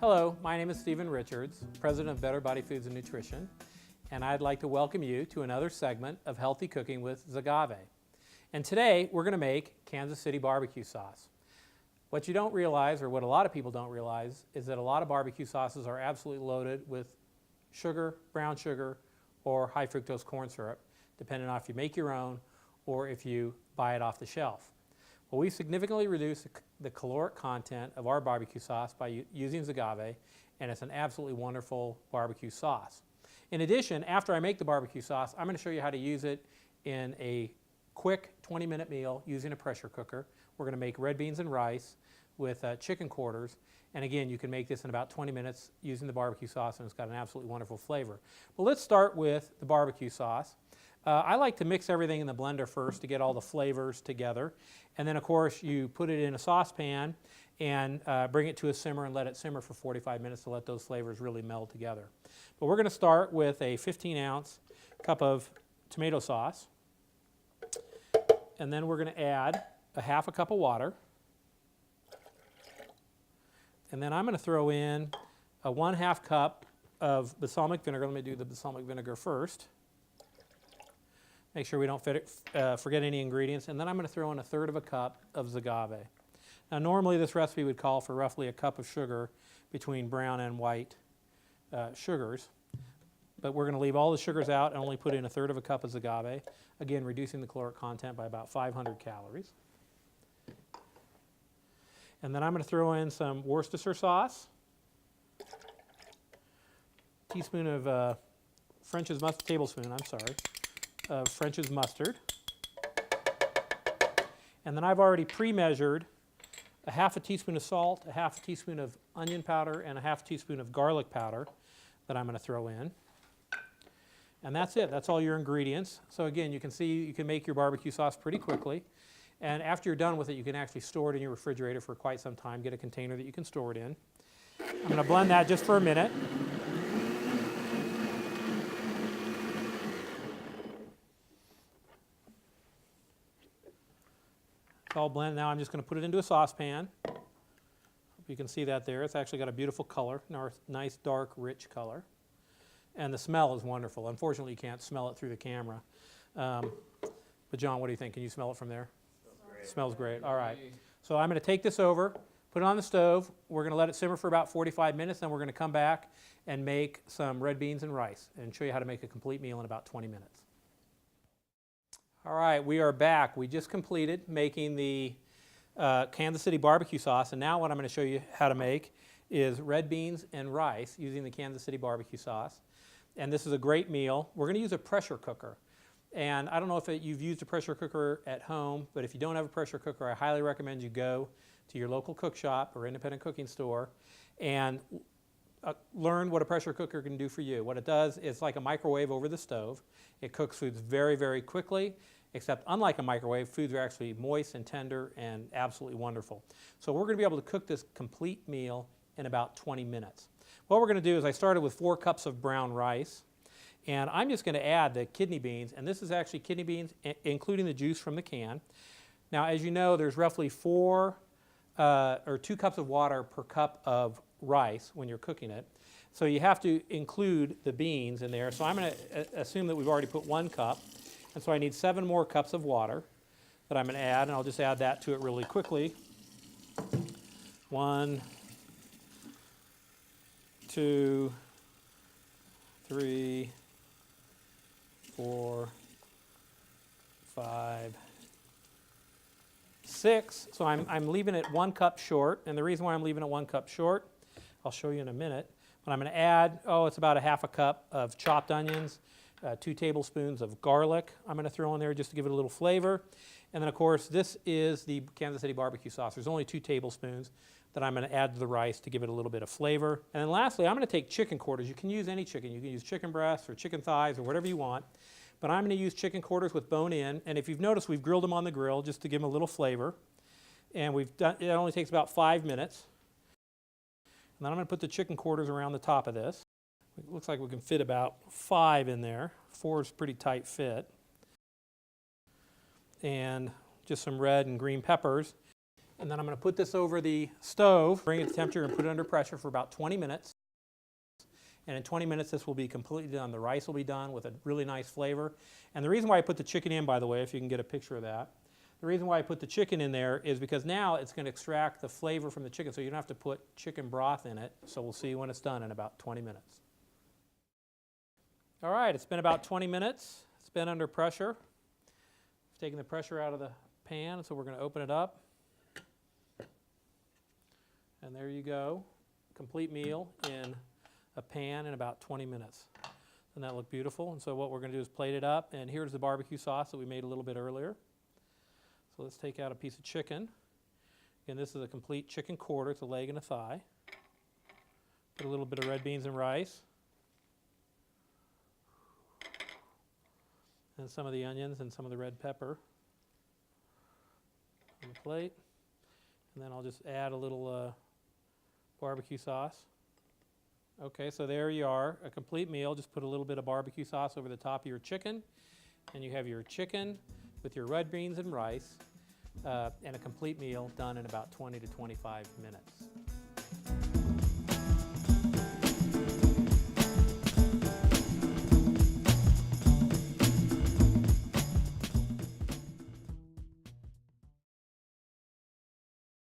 Hello, my name is Stephen Richards, President of Better Body Foods and Nutrition, and I'd like to welcome you to another segment of Healthy Cooking with Agave. And today we're going to make Kansas City barbecue sauce. What you don't realize, or what a lot of people don't realize, is that a lot of barbecue sauces are absolutely loaded with sugar, brown sugar, or high fructose corn syrup, depending on if you make your own or if you buy it off the shelf. Well, we significantly reduce the caloric content of our barbecue sauce by using Agave, and it's an absolutely wonderful barbecue sauce. In addition, after I make the barbecue sauce, I'm going to show you how to use it in a quick 20-minute meal using a pressure cooker. We're going to make red beans and rice with chicken quarters, and again, you can make this in about 20 minutes using the barbecue sauce, and it's got an absolutely wonderful flavor. But let's start with the barbecue sauce. I like to mix everything in the blender first to get all the flavors together. And then, of course, you put it in a saucepan and bring it to a simmer and let it simmer for 45 minutes to let those flavors really meld together. But we're going to start with a 15-ounce cup of tomato sauce. And then we're going to add a half a cup of water. And then I'm going to throw in a 1/2 cup of balsamic vinegar. Let me do the balsamic vinegar first. Make sure we don't forget any ingredients. And then I'm going to throw in 1/3 cup of Agave. Now, normally this recipe would call for roughly a cup of sugar between brown and white sugars. But we're going to leave all the sugars out and only put in 1/3 cup of Agave. Again, reducing the caloric content by about 500 calories. And then I'm going to throw in some Worcestershire sauce, teaspoon of French's mustard, tablespoon, I'm sorry, of French's mustard. And then I've already pre-measured a 1/2 teaspoon of salt, a 1/2 teaspoon of onion powder, and a 1/2 teaspoon of garlic powder that I'm going to throw in. And that's it. That's all your ingredients. So again, you can see you can make your barbecue sauce pretty quickly. And after you're done with it, you can actually store it in your refrigerator for quite some time. Get a container that you can store it in. I'm going to blend that just for a minute. It's all blended. Now I'm just going to put it into a saucepan. Hope you can see that there. It's actually got a beautiful color, nice, dark, rich color. And the smell is wonderful. Unfortunately, you can't smell it through the camera. But John, what do you think? Can you smell it from there? Smells great. All right. So I'm going to take this over, put it on the stove. We're going to let it simmer for about 45 minutes. Then we're going to come back and make some red beans and rice and show you how to make a complete meal in about 20 minutes. All right, we are back. We just completed making the Kansas City barbecue sauce, and now what I'm going to show you how to make is red beans and rice using the Kansas City barbecue sauce. And this is a great meal. We're going to use a pressure cooker. And I don't know if you've used a pressure cooker at home, but if you don't have a pressure cooker, I highly recommend you go to your local cook shop or independent cooking store and learn what a pressure cooker can do for you. What it does is like a microwave over the stove. It cooks foods very, very quickly, except unlike a microwave, foods are actually moist and tender and absolutely wonderful. So we're going to be able to cook this complete meal in about 20 minutes. What we're going to do is I started with 4 cups of brown rice. And I'm just going to add the kidney beans, and this is actually kidney beans, including the juice from the can. Now, as you know, there's roughly 2 cups of water per cup of rice when you're cooking it. So you have to include the beans in there. So I'm going to assume that we've already put 1 cup, and so I need 7 more cups of water that I'm going to add, and I'll just add that to it really quickly. 1, 2, 3, 4, 5, 6. So I'm leaving it 1 cup short, and the reason why I'm leaving it 1 cup short, I'll show you in a minute. But I'm going to add, it's about a 1/2 cup of chopped onions, 2 tablespoons of garlic I'm going to throw in there just to give it a little flavor. And then, of course, this is the Kansas City barbecue sauce. There's only 2 tablespoons that I'm going to add to the rice to give it a little bit of flavor. And then lastly, I'm going to take chicken quarters. You can use any chicken. You can use chicken breasts or chicken thighs or whatever you want. But I'm going to use chicken quarters with bone in. And if you've noticed, we've grilled them on the grill just to give them a little flavor. And it only takes about 5 minutes. And then I'm going to put the chicken quarters around the top of this. It looks like we can fit about 5 in there. 4 is a pretty tight fit. And just some red and green peppers. And then I'm going to put this over the stove, bring it to temperature, and put it under pressure for about 20 minutes. And in 20 minutes, this will be completely done. The rice will be done with a really nice flavor. And the reason why I put the chicken in, by the way, if you can get a picture of that, the reason why I put the chicken in there is because now it's going to extract the flavor from the chicken, so you don't have to put chicken broth in it. So we'll see when it's done in about 20 minutes. All right, it's been about 20 minutes. It's been under pressure. It's taking the pressure out of the pan, so we're going to open it up. And there you go, complete meal in a pan in about 20 minutes. Doesn't that look beautiful? And so what we're going to do is plate it up, and here's the barbecue sauce that we made a little bit earlier. So let's take out a piece of chicken. Again, this is a complete chicken quarter. It's a leg and a thigh. Put a little bit of red beans and rice. And some of the onions and some of the red pepper on the plate. And then I'll just add a little barbecue sauce. Okay, so there you are, a complete meal. Just put a little bit of barbecue sauce over the top of your chicken, and you have your chicken with your red beans and rice, and a complete meal done in about 20 to 25 minutes.